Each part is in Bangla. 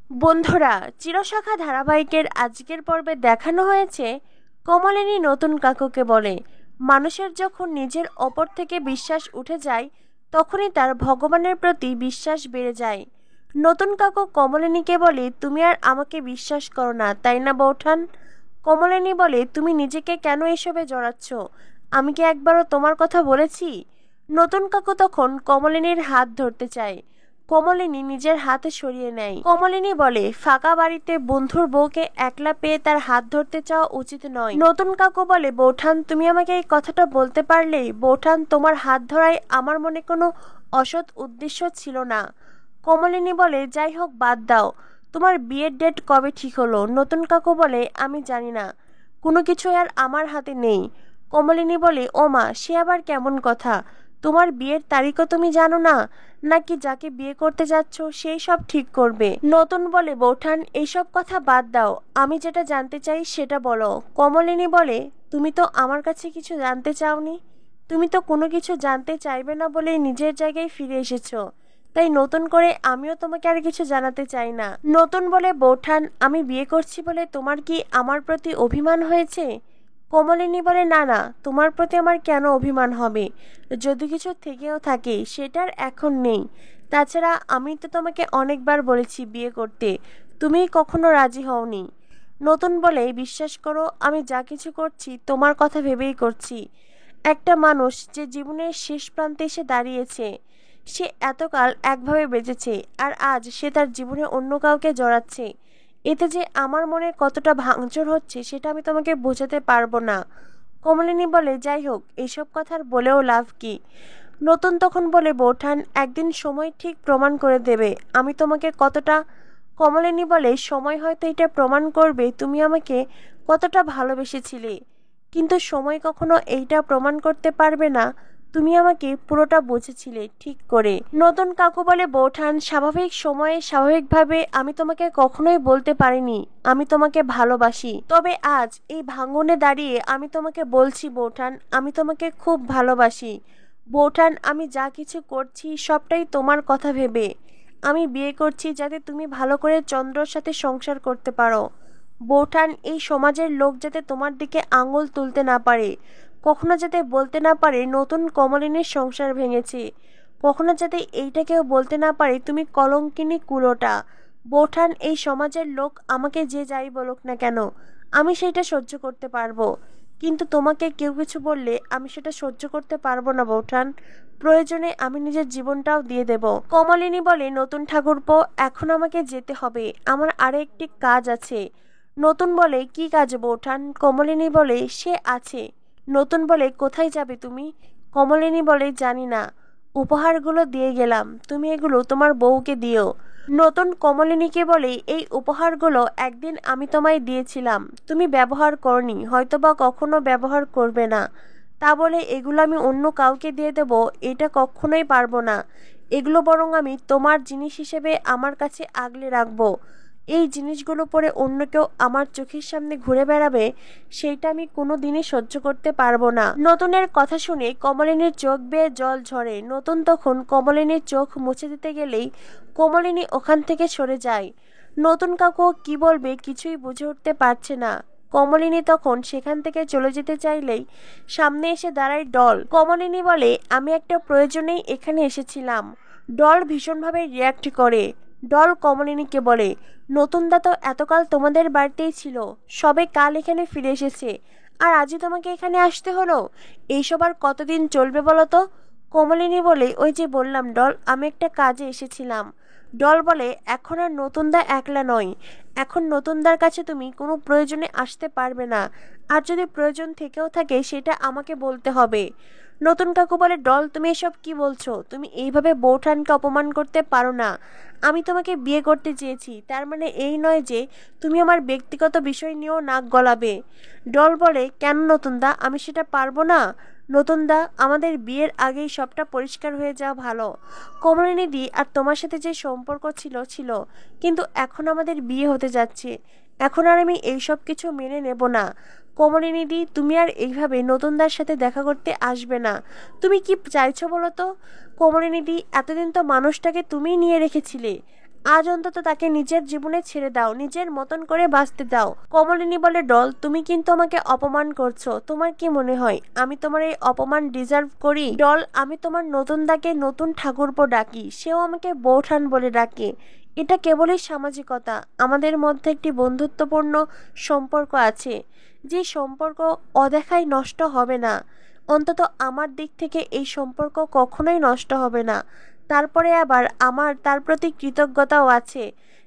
বন্ধুরা, চিরসখা ধারাবাহিকের আজকের পর্বে দেখানো হয়েছে কমলিনী নতুন কাকুকে বলে মানুষের যখন নিজের ওপর থেকে বিশ্বাস উঠে যায় তখনই তার ভগবানের প্রতি বিশ্বাস বেড়ে যায়। নতুন কাকু কমলিনীকে বলে, তুমি আর আমাকে বিশ্বাস করো না তাই না বৌঠান? কমলিনী বলে, তুমি নিজেকে কেন এসবে জড়াচ্ছ? আমি কি একবারও তোমার কথা বলেছি? নতুন কাকু তখন কমলিনীর হাত ধরতে চায়। কমলিনী নিজের হাতে সরিয়ে নেয়। কমলিনী বলে, ফাঁকা বাড়িতে বন্ধুর বউকে একলা পেয়ে তার হাত ধরতে চাওয়া উচিত নয়। নতুন কাকু বলে, বৌঠান তুমি আমাকে এই কথাটা বলতে পারলেই। বৌঠান, তোমার হাত ধরায় আমার মনে কোনো অসৎ উদ্দেশ্য ছিল না। কমলিনী বলে, যাই হোক বাদ দাও, তোমার বিয়ের ডেট কবে ঠিক হলো? নতুন কাকু বলে, আমি জানি না, কোনো কিছু আর আমার হাতে নেই। কমলিনী বলে, ও মা, সে আবার কেমন কথা? তোমার বিয়ের তারিখও তুমি জানো না? নাকি যাকে বিয়ে করতে যাচ্ছ সেই সব ঠিক করবে? নতুন বলে, বৌঠান এইসব কথা বাদ দাও, আমি যেটা জানতে চাই সেটা বলো। কমলিনী বলে, তুমি তো আমার কাছে কিছু জানতে চাওনি, তুমি তো কোনো কিছু জানতে চাইবে না বলে নিজের জায়গায় ফিরে এসেছো, তাই নতুন করে আমিও তোমাকে আর কিছু জানাতে চাই না। নতুন বলে, বৌঠান আমি বিয়ে করছি বলে তোমার কি আমার প্রতি অভিমান হয়েছে? কমলিনী বলে, না না, তোমার প্রতি আমার কেন অভিমান হবে? যদি কিছু থেকেও থাকে সেটার এখন নেই। তাছাড়া আমি তো তোমাকে অনেকবার বলেছি বিয়ে করতে, তুমি কখনো রাজি হওনি। নতুন বলে, বিশ্বাস করো আমি যা কিছু করছি তোমার কথা ভেবেই করছি। একটা মানুষ যে জীবনের শেষ প্রান্তে এসে দাঁড়িয়েছে, সে এতকাল একভাবে বেঁচেছে আর আজ সে তার জীবনে অন্য কাউকে জড়াচ্ছে, এতে যে আমার মনে কতটা ভাঙচুর হচ্ছে সেটা আমি তোমাকে বোঝাতে পারবো না। কমলিনী বলে, যাই হোক এইসব কথার বলেও লাভ কি? নতুন তখন বলে, বৌঠান একদিন সময় ঠিক প্রমাণ করে দেবে আমি তোমাকে কতটা। কমলিনী বলে, সময় হয়তো এটা প্রমাণ করবে তুমি আমাকে কতটা ভালোবেসেছিলে, কিন্তু সময় কখনো এইটা প্রমাণ করতে পারবে না তুমি আমাকে পুরোটা বুঝেছিলে ঠিক করে। নতুন কাকু বলে, বৌঠান স্বাভাবিক সময়ে স্বাভাবিকভাবে আমি তোমাকে কখনোই বলতে পারিনি আমি তোমাকে ভালোবাসি, তবে আজ এই ভাঙনে দাঁড়িয়ে আমি তোমাকে বলছি বৌঠান, আমি তোমাকে খুব ভালোবাসি। বৌঠান আমি যা কিছু করছি সবটাই তোমার কথা ভেবে। আমি বিয়ে করছি যাতে তুমি ভালো করে চন্দ্রর সাথে সংসার করতে পারো। বৌঠান এই সমাজের লোক যাতে তোমার দিকে আঙুল তুলতে না পারে, কখনো যাতে বলতে না পারে নতুন কমলিনীর সংসার ভেঙেছে, কখনো যাতে এইটা কেউ বলতে না পারে তুমি কলঙ্কিনী কুলোটা। বৌঠান এই সমাজের লোক আমাকে যে যাই বলুক না কেন আমি সেটা সহ্য করতে পারবো, কিন্তু তোমাকে কেউ কিছু বললে আমি সেটা সহ্য করতে পারবো না বৌঠান, প্রয়োজনে আমি নিজের জীবনটাও দিয়ে দেব। কমলিনী বলে, নতুন ঠাকুরপো এখন আমাকে যেতে হবে, আমার আরে একটি কাজ আছে। নতুন বলে, কি কাজ বৌঠান? কমলিনী বলে, সে আছে। নতুন বলে, কোথায় যাবে তুমি? কমলিনী বলে, জানি না, উপহারগুলো দিয়ে গেলাম, তুমি এগুলো তোমার বউকে দিও। নতুন কমলিনীকে বলে, এই উপহারগুলো একদিন আমি তোমায় দিয়েছিলাম, তুমি ব্যবহার করনি, হয়তোবা কখনো ব্যবহার করবে না, তা বলে এগুলো আমি অন্য কাউকে দিয়ে দেব এটা কখনোই পারবো না। এগুলো বরং আমি তোমার জিনিস হিসেবে আমার কাছে আগলে রাখবো। এই জিনিসগুলো পরে অন্য কেউ আমার চোখের সামনে ঘুরে বেড়াবে, সেইটা আমি কোনো দিনই সহ্য করতে পারবো না। নতুনের কথা শুনে কমলিনীর চোখ বেয়ে জল ঝরে। নতুন তখন কমলিনীর চোখ মুছে দিতে গেলেই কমলিনী ওখান থেকে সরে যায়। নতুন কাকু কি বলবে কিছুই বুঝে উঠতে পারছে না। কমলিনী তখন সেখান থেকে চলে যেতে চাইলেই সামনে এসে দাঁড়ায় ডল। কমলিনী বলে, আমি একটা প্রয়োজনেই এখানে এসেছিলাম। ডল ভীষণভাবে রিয়াক্ট করে। ডল কমলিনীকে বলে, নতুনদা তো এতকাল তোমাদের বাড়িতেই ছিল, সবে কাল এখানে ফিরে এসেছে, আর আজই তোমাকে এখানে আসতে হলো? এইসব আর কতদিন চলবে বলো তো? কমলিনী বলে, ওই যে বললাম ডল, আমি একটা কাজে এসেছিলাম। ডল বলে, এখন আর নতুনদা একলা নয়, এখন নতুনদার কাছে তুমি কোনো প্রয়োজনে আসতে পারবে না, আর যদি প্রয়োজন থেকেও থাকে সেটা আমাকে বলতে হবে। নতুন কাকু বলে, ডল তুমি এসব কি বলছো? তুমি এইভাবে বৌঠানকে অপমান করতে পারো না। আমি তোমাকে বিয়ে করতে চেয়েছি, তার মানে এই নয় যে তুমি আমার ব্যক্তিগত বিষয় নিয়েও নাক গলাবে। ডল বলে, কেন নতুনদা, আমি সেটা পারবো না? নতুনদা, আমাদের বিয়ের আগেই সবটা পরিষ্কার হয়ে যাওয়া ভালো। কমলিনীদি আর তোমার সাথে যে সম্পর্ক ছিল ছিল, কিন্তু এখন আমাদের বিয়ে হতে যাচ্ছে, এখন আর আমি এইসব কিছু মেনে নেব না। কমলিনীদি, তুমি আর এইভাবে নতুনদার সাথে দেখা করতে আসবে না। তুমি কি চাইছো বলো তো? কমলিনীদি, এতদিন তো মানুষটাকে তুমিই নিয়ে রেখেছিলে, আজ অন্তত তাকে নিজের জীবনে ছেড়ে দাও, নিজের মতন করে বাঁচতে দাও। কমলিনী বলে, ডল তুমি কিন্তু আমাকে অপমান করছো। তোমার কি মনে হয় আমি তোমার এই অপমান ডিজার্ভ করি? ডল, আমি তোমার নতুন দাকে নতুন ঠাকুরপো ডাকি, সেও আমাকে বৌঠান বলে ডাকে। এটা কেবলই সামাজিকতা। আমাদের মধ্যে একটি বন্ধুত্বপূর্ণ সম্পর্ক আছে, যে সম্পর্ক অদেখায় নষ্ট হবে না। অন্তত আমার দিক থেকে এই সম্পর্ক কখনোই নষ্ট হবে না। তারপরে আবার আমার তার প্রতি কৃতজ্ঞতাও আছে,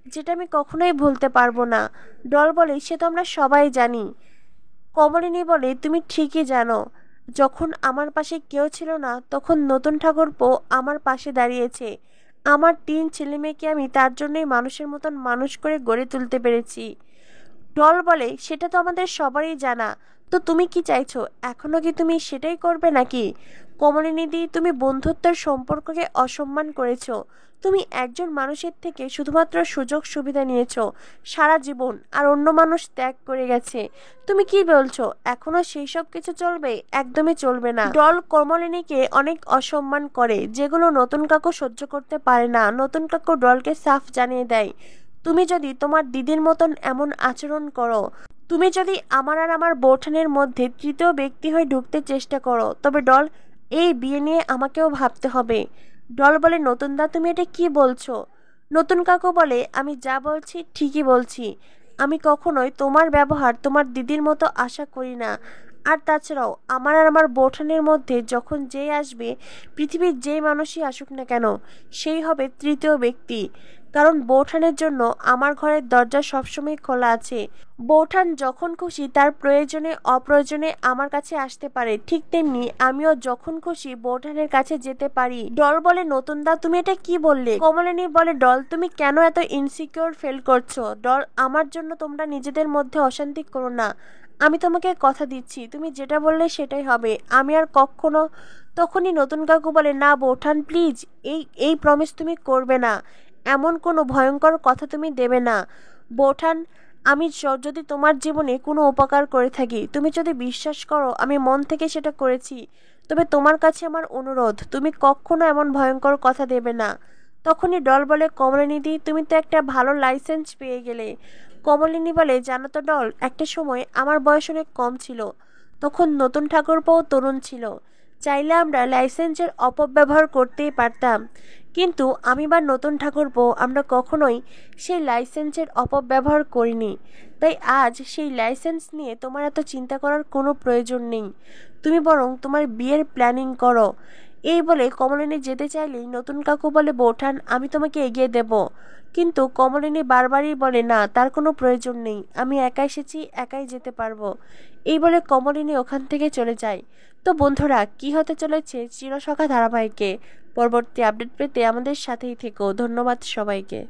যেটা আমি কখনোই ভুলতে পারবো না। ডল বলে, সে তো আমরা সবাই জানি। কমলিনী বলে, তুমি ঠিকই জানো। যখন আমার পাশে কেউ ছিল না, তখন নতুন ঠাকুরপো আমার পাশে দাঁড়িয়েছে। আমার 3 ছেলেমেয়েকে আমি তার জন্যই মানুষের মতন মানুষ করে গড়ে তুলতে পেরেছি। ডল বলে, সেটা তো আমাদের সবারই জানা। তো তুমি কি চাইছো? এখনো কি তুমি সেটাই করবে নাকি? কমলিনীদি, তুমি বন্ধুত্বের সম্পর্ককে অসম্মান করেছো। তুমি একজন মানুষের থেকে শুধুমাত্র সুযোগ সুবিধা নিয়েছো সারা জীবন, আর অন্য মানুষ ত্যাগ করে গেছে। তুমি কি বলছো এখনো সেই সব কিছু চলবে? একদমই চলবে না। ডল কমলিনীকে অনেক অসম্মান করে, যেগুলো নতুন কাকু সহ্য করতে পারে না। নতুন কাকু ডলকে সাফ জানিয়ে দেয়, তুমি যদি তোমার দিদির মতন এমন আচরণ করো, তুমি যদি আমার আর আমার বৌঠানের মধ্যে তৃতীয় ব্যক্তি হয়ে ঢুকতে চেষ্টা করো, তবে ডল এই বিয়ে নিয়ে আমাকেও ভাবতে হবে। ডল বলে, নতুন দা তুমি এটা কি বলছো? নতুন কাকু বলে, আমি যা বলছি ঠিকই বলছি। আমি কখনোই তোমার ব্যবহার তোমার দিদির মতো আশা করি না। আর তাছাড়াও আমার আর আমার বৌঠানের মধ্যে যখন যেই আসবে, পৃথিবীর যেই মানুষই আসুক না কেন, সেই হবে তৃতীয় ব্যক্তি। কারণ বৌঠানের জন্য আমার ঘরের দরজা সবসময় খোলা আছে। বৌঠান যখন খুশি তার প্রয়োজনে অপ্রয়োজনে আমার কাছে আসতে পারে, ঠিক তেমনি আমিও যখন খুশি বৌঠানের কাছে যেতে পারি। ডল বলে, নতুন দা তুমি এটা কি বললে? কমলিনী বলে, ডল তুমি কেন এত ইনসিকিউর ফিল করছো? ডল, আমার জন্য তোমরা নিজেদের মধ্যে অশান্তি করো না। আমি তোমাকে কথা দিচ্ছি, তুমি যেটা বললে সেটাই হবে। আমি আর কখনো। তখনই নতুন কাকু বলে, না বৌঠান প্লিজ, এই এই প্রমিস তুমি করবে না। এমন কোনো ভয়ঙ্কর কথা তুমি দেবে না। বৌঠান, আমি যদি তোমার জীবনে কোনো উপকার করে থাকি, তুমি যদি বিশ্বাস করো আমি মন থেকে সেটা করেছি, তবে তোমার কাছে আমার অনুরোধ, তুমি কখনো এমন ভয়ঙ্কর কথা দেবে না। তখনই ডল বলে, কমলিনীদি তুমি তো একটা ভালো লাইসেন্স পেয়ে গেলে। কমলিনী বলে, জানো তো ডল, একটা সময় আমার বয়স অনেক কম ছিল, তখন নতুন ঠাকুরপোও তরুণ ছিল। চাইলে আমরা লাইসেন্সের অপব্যবহার করতেই পারতাম, কিন্তু আমি বা নতুন ঠাকুরপো আমরা কখনোই সেই লাইসেন্সের অপব্যবহার করিনি। তাই আজ সেই লাইসেন্স নিয়ে তোমার এত চিন্তা করার কোনো প্রয়োজন নেই। তুমি বরং তোমার বিয়ের প্ল্যানিং করো। এই বলে কমলিনী যেতে চাইলেই নতুন কাকু বলে, বৌঠান আমি তোমাকে এগিয়ে দেব। কিন্তু কমলিনী বারবারই বলে, না তার কোনো প্রয়োজন নেই, আমি একা এসেছি, একাই যেতে পারবো। এই বলে কমলিনী ওখান থেকে চলে যায়। তো বন্ধুরা, কি হতে চলেছে চিরসখা ধারাবাহিকে পরবর্তী আপডেট পেতে আমাদের সাথেই থেকো। ধন্যবাদ সবাইকে।